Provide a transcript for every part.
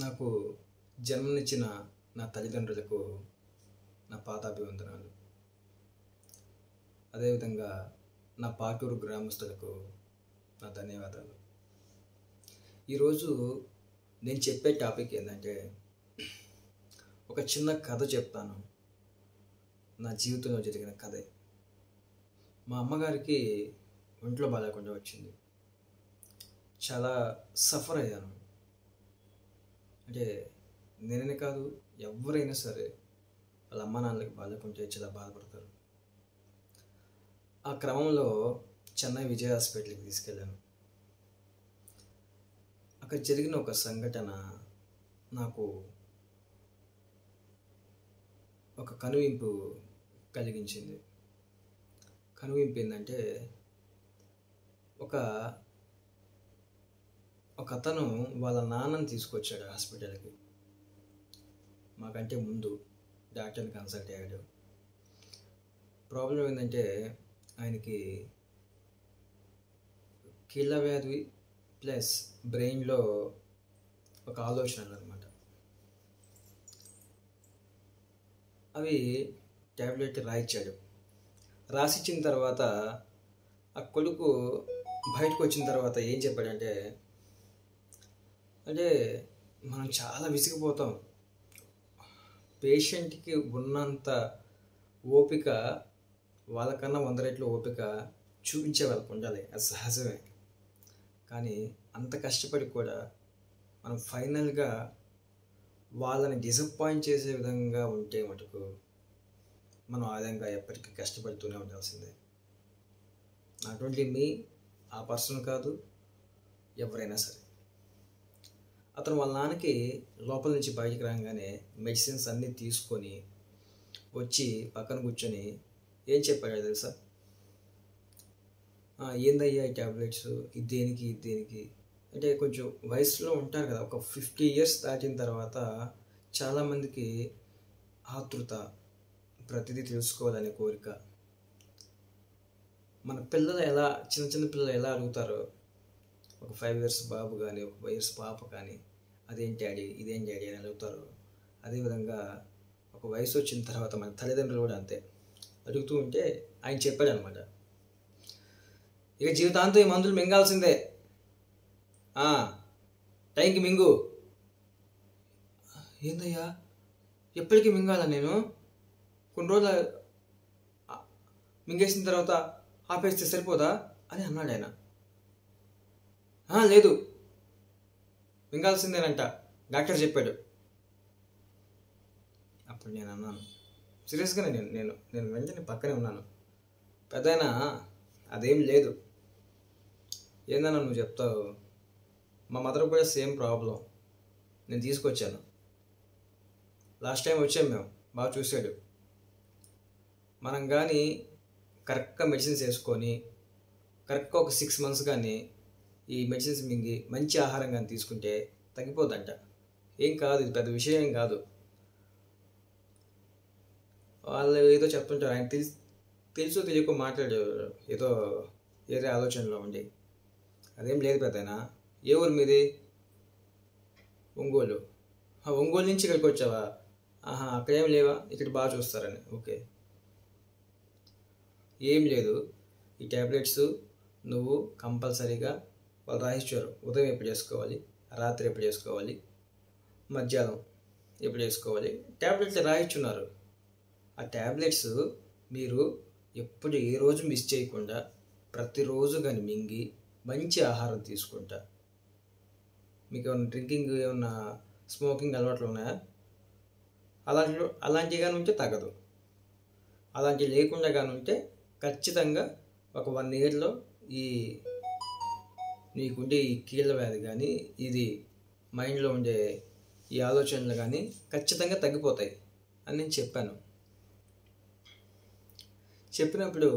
నాకు జన్మనిచ్చిన నా తల్లిదండ్రులకు నా పాదాభివందనాలు. అదేవిధంగా నా పాటూరు గ్రామస్తులకు నా ధన్యవాదాలు. ఈరోజు నేను చెప్పే టాపిక్ ఏంటంటే, ఒక చిన్న కథ చెప్తాను. నా జీవితంలో జరిగిన కథే. మా అమ్మగారికి ఒంట్లో బాగాలేకుండా వచ్చింది. చాలా సఫర్ అయ్యాను. అంటే నేనే కాదు, ఎవరైనా సరే వాళ్ళ అమ్మ నాన్నలకి బాగాలేకుంటే చాలా బాధపడతారు. ఆ క్రమంలో చెన్నై విజయ హాస్పిటల్కి తీసుకెళ్ళాను. అక్కడ జరిగిన ఒక సంఘటన నాకు ఒక కనువింపు కలిగించింది. కనువింపు ఏంటంటే, ఒక అతను వాళ్ళ నాన్నని తీసుకొచ్చాడు హాస్పిటల్కి. మాకంటే ముందు డాక్టర్ని కన్సల్ట్ అయ్యాడు. ప్రాబ్లం ఏంటంటే, ఆయనకి కీళ్ళ వ్యాధి ప్లస్ బ్రెయిన్లో ఒక ఆలోచనలు అనమాట. అవి ట్యాబ్లెట్ రాయించాడు. రాసిచ్చిన తర్వాత ఆ కొడుకు బయటకు వచ్చిన తర్వాత ఏం చెప్పాడంటే, అంటే మనం చాలా విసిగిపోతాం. పేషెంట్కి ఉన్నంత ఓపిక వాళ్ళకన్నా 100 రెట్లు ఓపిక చూపించే వాళ్ళకు ఉండాలి, అది సహజమే. కానీ అంత కష్టపడి కూడా మనం ఫైనల్గా వాళ్ళని డిసప్పాయింట్ చేసే విధంగా ఉంటే మటుకు మనం ఆ విధంగా ఎప్పటికీ కష్టపడుతూనే ఉండాల్సిందే. నాట్ ఓన్లీ మీ, ఆ పర్సన్ కాదు, ఎవరైనా సరే. అతను వాళ్ళ నాన్నకి లోపల నుంచి బయటికి రాగానే మెడిసిన్స్ అన్నీ తీసుకొని వచ్చి పక్కన కూర్చొని ఏం చెప్పాడో తెలుసా? ఏందయ్యా ఈ ట్యాబ్లెట్స్, ఇది దేనికి ఇది దేనికి అంటే, కొంచెం వయసులో ఉంటారు కదా, ఒక 50 years దాటిన తర్వాత చాలామందికి ఆతృత, ప్రతిదీ తెలుసుకోవాలనే కోరిక. మన పిల్లలు ఎలా, చిన్న పిల్లలు ఎలా అడుగుతారో, ఒక 5 years బాబు కానీ ఒక 5 years పాప కానీ అదేం డాడీ ఇదేం డాడీ అని అడుగుతారు. అదేవిధంగా ఒక వయసు వచ్చిన తర్వాత మన తల్లిదండ్రులు కూడా అంతే అడుగుతూ ఉంటే ఆయన చెప్పాడు అనమాట, ఇక జీవితాంతం ఈ మందులు మింగాల్సిందే, టైంకి మింగు. ఏందయ్యా ఎప్పటికీ మింగాల నేను? కొన్ని రోజులు మింగేసిన తర్వాత ఆపేస్తే సరిపోదా అని అన్నాడు ఆయన. లేదు, మింగాల్సిందేనంట, డాక్టర్ చెప్పాడు. అప్పుడు నేను అన్నాను, సీరియస్గానే నేను వెంటనే పక్కనే ఉన్నాను, పెద్దయినా అదేం లేదు, ఏందన్నా నువ్వు చెప్తావు, మా మదర్ కూడా సేమ్ ప్రాబ్లం, నేను తీసుకొచ్చాను, లాస్ట్ టైం వచ్చాము మేము, బాగా చూశాడు. మనం కానీ కరెక్ట్గా మెడిసిన్స్ వేసుకొని కరెక్ట్గా ఒక 6 months కానీ ఈ మెడిసిన్స్ మింగి మంచి ఆహారం కానీ తీసుకుంటే తగ్గిపోద్దంట. ఏం కాదు, ఇది పెద్ద విషయం ఏం కాదు. వాళ్ళు ఏదో చెప్తుంటారు, ఆయన తెలుసో తెలియకో మాట్లాడారు, ఏదో వేరే ఆలోచనలో ఉండి. అదేం లేదు పెద్దయినా. ఏ ఊరు మీది? ఒంగోలు. ఒంగోలు నుంచి ఇక్కడికి వచ్చావా? అక్కడేం లేవా, ఇక్కడ బాగా చూస్తారని. ఓకే, ఏం లేదు, ఈ ట్యాబ్లెట్స్ నువ్వు కంపల్సరీగా వాళ్ళు రాయించారు, ఉదయం ఎప్పుడు చేసుకోవాలి, రాత్రి ఎప్పుడు చేసుకోవాలి, మధ్యాహ్నం ఎప్పుడు చేసుకోవాలి, ట్యాబ్లెట్స్ రాయించున్నారు. ఆ ట్యాబ్లెట్స్ మీరు ఎప్పుడు ఏ రోజు మిస్ చేయకుండా ప్రతిరోజు కానీ మింగి మంచి ఆహారం తీసుకుంటా. మీకు ఏమైనా డ్రింకింగ్, ఏమన్నా స్మోకింగ్ అలవాట్లు ఉన్నాయా? అలాంటివి కానీ ఉంటే తగ్గదు. అలాంటివి లేకుండా కానీ ఉంటే ఖచ్చితంగా ఒక 1 yearలో ఈ నీకుండే ఈ కీళ్ళ వ్యాధి కానీ, ఇది మైండ్లో ఉండే ఈ ఆలోచనలు కానీ ఖచ్చితంగా తగ్గిపోతాయి అని నేను చెప్పాను. చెప్పినప్పుడు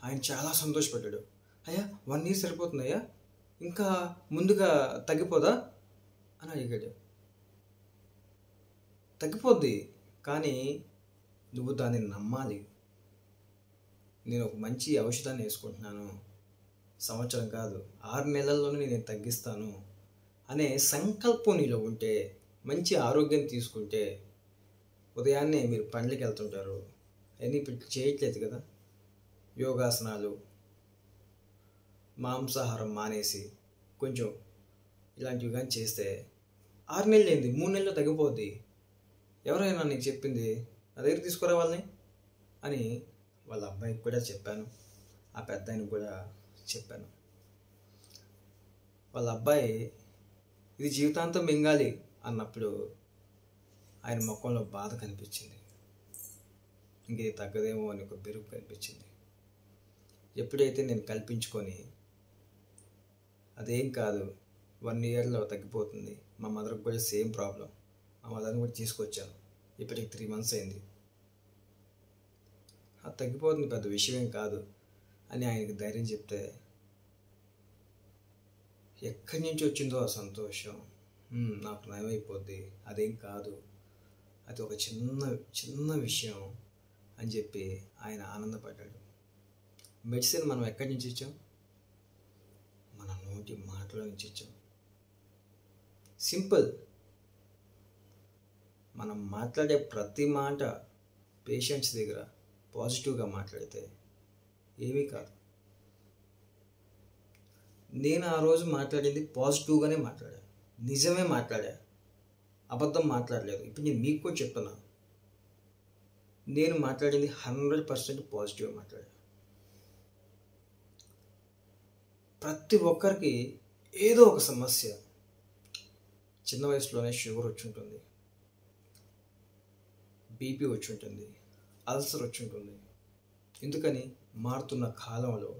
ఆయన చాలా సంతోషపడ్డాడు. అయ్యా 1 year సరిపోతుందయ్యా, ఇంకా ముందుగా తగ్గిపోదా అని అడిగాడు. తగ్గిపోద్ది, కానీ నువ్వు దాన్ని నమ్మాలి. నేను ఒక మంచి ఔషధాన్ని వేసుకుంటున్నాను, సంవత్సరం కాదు 6 నెలల్లోనే నేను తగ్గిస్తాను అనే సంకల్పం నీలో ఉంటే మంచి ఆరోగ్యం తీసుకుంటే ఉదయాన్నే మీరు పనులకి వెళ్తుంటారు, అన్నీ ఇప్పుడు చేయట్లేదు కదా. యోగాసనాలు, మాంసాహారం మానేసి కొంచెం ఇలాంటివి కానీ చేస్తే 6 నెలలు ఏంది, 3 నెలలు తగ్గిపోద్ది. ఎవరైనా నీకు చెప్పింది, నా దగ్గర తీసుకురా వాళ్ళని అని వాళ్ళ అబ్బాయికి కూడా చెప్పాను, ఆ పెద్ద ఆయనకు కూడా చెప్పాను. వాళ్ళ అబ్బాయి ఇది జీవితాంతం మింగాలి అన్నప్పుడు ఆయన ముఖంలో బాధ కనిపించింది. ఇంక ఇది తగ్గదేమో అని ఒక బెరుకు కనిపించింది. ఎప్పుడైతే నేను కల్పించుకొని అదేం కాదు 1 ఇయర్లో తగ్గిపోతుంది, మా మదర్కి కూడా సేమ్ ప్రాబ్లం, మా మదర్ని కూడా తీసుకొచ్చాను, ఇప్పటికి 3 మంత్స్ అయింది, అది తగ్గిపోతుంది, పెద్ద విషయం కాదు అని ఆయనకి ధైర్యం చెప్తే ఎక్కడి నుంచి వచ్చిందో ఆ సంతోషం. నాకు నయమైపోద్ది, అదేం కాదు, అది ఒక చిన్న చిన్న విషయం అని చెప్పి ఆయన ఆనందపడ్డాడు. మెడిసిన్ మనం ఎక్కడి నుంచి ఇచ్చాం? మన నోటి మాటల నుంచి ఇచ్చాం. సింపుల్. మనం మాట్లాడే ప్రతి మాట పేషెంట్స్ దగ్గర పాజిటివ్గా మాట్లాడితే ఏమీ కాదు. నేను ఆ రోజు మాట్లాడింది పాజిటివ్గానే మాట్లాడా, నిజమే మాట్లాడా, అబద్ధం మాట్లాడలేదు. ఇప్పుడు నేను మీకు కూడా చెప్తున్నా, నేను మాట్లాడింది 100% పాజిటివ్గా మాట్లాడా. ప్రతి ఒక్కరికి ఏదో ఒక సమస్య, చిన్న వయసులోనే షుగర్ వచ్చి ఉంటుంది, బీపీ వచ్చి ఉంటుంది, అల్సర్ వచ్చి ఉంటుంది. ఎందుకని? మారుతున్న కాలంలో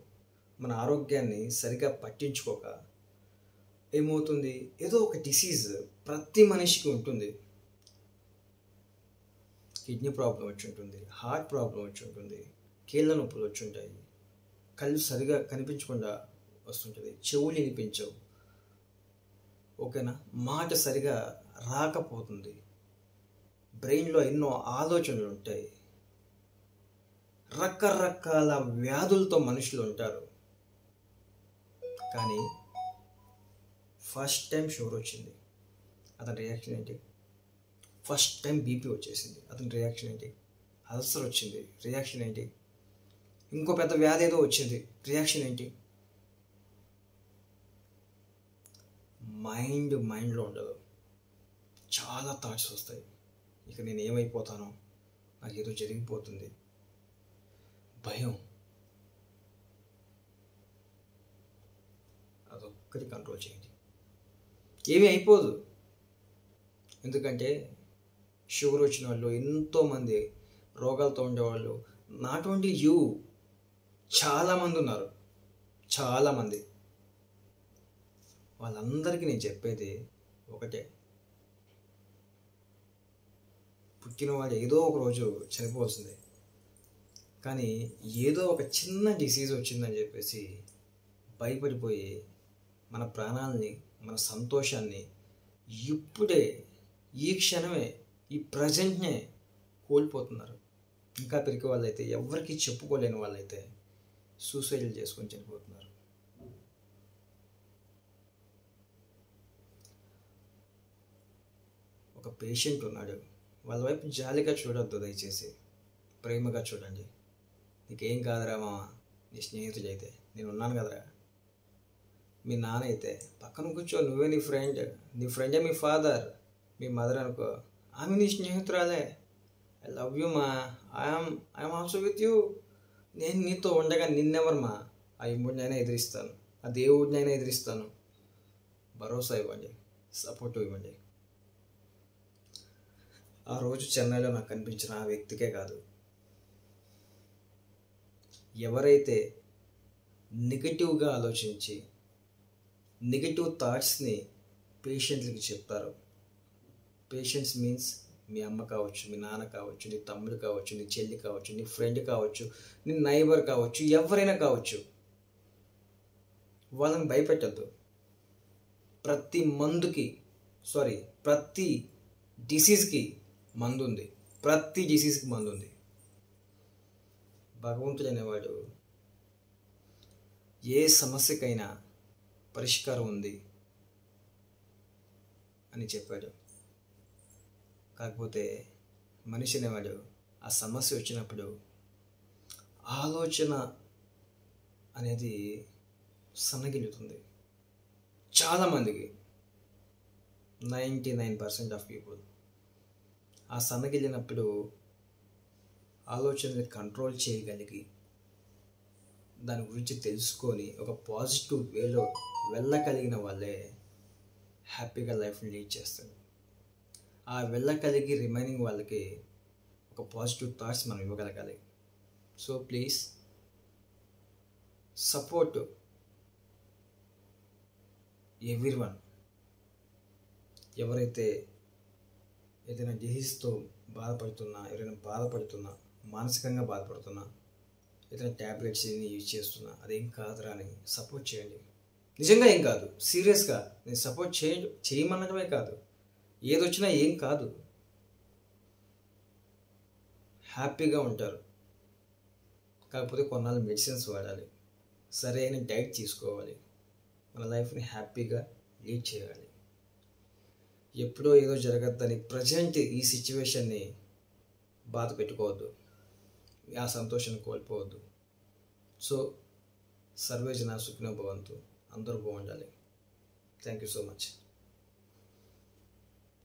మన ఆరోగ్యాన్ని సరిగా పట్టించుకోక ఏమవుతుంది, ఏదో ఒక డిసీజ్ ప్రతి మనిషికి ఉంటుంది. కిడ్నీ ప్రాబ్లం వచ్చి ఉంటుంది, హార్ట్ ప్రాబ్లం వచ్చి ఉంటుంది, కీళ్ళ నొప్పులు వచ్చి ఉంటాయి, కళ్ళు సరిగా కనిపించకుండా వస్తుంటుంది, చెవులు వినిపించవు, ఓకేనా, మాట సరిగా రాకపోతుంది, బ్రెయిన్లో ఎన్నో ఆలోచనలు ఉంటాయి, రకరకాల వ్యాధులతో మనుషులు ఉంటారు. కానీ ఫస్ట్ టైం షుగర్ వచ్చింది, అతని రియాక్షన్ ఏంటి? ఫస్ట్ టైం బీపీ వచ్చేసింది, అతని రియాక్షన్ ఏంటి? అల్సర్ వచ్చింది, రియాక్షన్ ఏంటి? ఇంకో పెద్ద వ్యాధి ఏదో వచ్చింది, రియాక్షన్ ఏంటి? మైండ్లో ఉండదు, చాలా థాట్స్ వస్తాయి. ఇక నేను ఏమైపోతానో, నాకు ఏదో జరిగిపోతుంది, భయం, అదొక్కటి కంట్రోల్ చేయండి, ఏమీ అయిపోదు. ఎందుకంటే షుగర్ వచ్చిన వాళ్ళు ఎంతోమంది రోగాలతో ఉండేవాళ్ళు, నాట్ ఓన్లీ యూ, చాలామంది ఉన్నారు, చాలామంది. వాళ్ళందరికీ నేను చెప్పేది ఒకటే, పుట్టినవాడు ఏదో ఒక రోజు చనిపోవాల్సిందే. కానీ ఏదో ఒక చిన్న డిసీజ్ వచ్చిందని చెప్పేసి భయపడిపోయి మన ప్రాణాలని, మన సంతోషాన్ని ఇప్పుడే, ఈ క్షణమే, ఈ ప్రజెంట్నే కోల్పోతున్నారు. ఇంకా పెరిగే వాళ్ళైతే, ఎవరికి చెప్పుకోలేని వాళ్ళైతే సూసైడ్లు చేసుకొని చనిపోతున్నారు. ఒక పేషెంట్ ఉన్నాడు, వాళ్ళ వైపు జాలిగా చూడొద్దు, దయచేసి ప్రేమగా చూడండి. నీకేం కాదురా మామ, నీ స్నేహితుడు అయితే, నేను ఉన్నాను కదరా. మీ నాన్న అయితే పక్కన కూర్చో, నువ్వే నీ ఫ్రెండే మీ ఫాదర్, మీ మదర్ అనుకో, ఆమె నీ స్నేహితురాలే. ఐ లవ్ యూ మా, ఐఎమ్ ఆల్సో విత్ యూ. నేను నీతో ఉండగా నిన్నెవరు మా, ఆ ఇమ్ముడినైనా ఎదిరిస్తాను, ఆ దేవుడినైనా ఎదిరిస్తాను. భరోసా ఇవ్వండి, సపోర్ట్ ఇవ్వండి. ఆ రోజు చెన్నైలో నాకు కనిపించిన ఆ వ్యక్తికే కాదు, ఎవరైతే నెగటివ్గా ఆలోచించి నెగటివ్ థాట్స్ని పేషెంట్లకి చెప్తారో, పేషెంట్స్ మీన్స్ మీ అమ్మ కావచ్చు, మీ నాన్న కావచ్చు, నీ తమ్ముడు కావచ్చు, నీ చెల్లి కావచ్చు, నీ ఫ్రెండ్ కావచ్చు, నీ నైబర్ కావచ్చు, ఎవరైనా కావచ్చు, వాళ్ళని భయపెట్టద్దు. ప్రతి డిసీజ్కి మందు ఉంది, ప్రతి డిసీజ్కి మందు ఉంది. భగవంతుడు అనేవాడు ఏ సమస్యకైనా పరిష్కారం ఉంది అని చెప్పాడు. కాకపోతే మనిషి అనేవాడు ఆ సమస్య వచ్చినప్పుడు ఆలోచన అనేది సన్నగిల్లుతుంది. చాలామందికి 99% ఆఫ్ పీపుల్ ఆ సన్నగిల్లినప్పుడు ఆలోచనని కంట్రోల్ చేయగలిగి దాని గురించి తెలుసుకొని ఒక పాజిటివ్ వేలో వెళ్ళగలిగిన వాళ్ళే హ్యాపీగా లైఫ్ని లీడ్ చేస్తారు. ఆ వెళ్ళగలిగి రిమైనింగ్ వాళ్ళకి ఒక పాజిటివ్ థాట్స్ మనం ఇవ్వగలగాలి. So please support everyone. ఎవరైతే ఏదైనా డిసీజ్తో ఎవరైనా బాధపడుతున్నా, మానసికంగా బాధపడుతున్నా, ఏదైనా ట్యాబ్లెట్స్ యూజ్ చేస్తున్నా అదేం కాదురా అని సపోర్ట్ చేయండి. నిజంగా ఏం కాదు, సీరియస్గా నేను సపోర్ట్ చేయమనడమే కాదు, ఏదొచ్చినా ఏం కాదు, హ్యాపీగా ఉంటారు. కాకపోతే కొన్నాళ్ళు మెడిసిన్స్ వాడాలి, సరైన డైట్ తీసుకోవాలి, మన లైఫ్ని హ్యాపీగా లీడ్ చేయాలి. ఎప్పుడో ఏదో జరగద్దని ప్రజెంట్ ఈ సిచ్యువేషన్ని బాధ పెట్టుకోవద్దు, ఆ సంతోషాన్ని కోల్పోవద్దు. సో సర్వే జనా సుఖినో భవంతు, అందరూ బాగుండాలి. Thank you so much.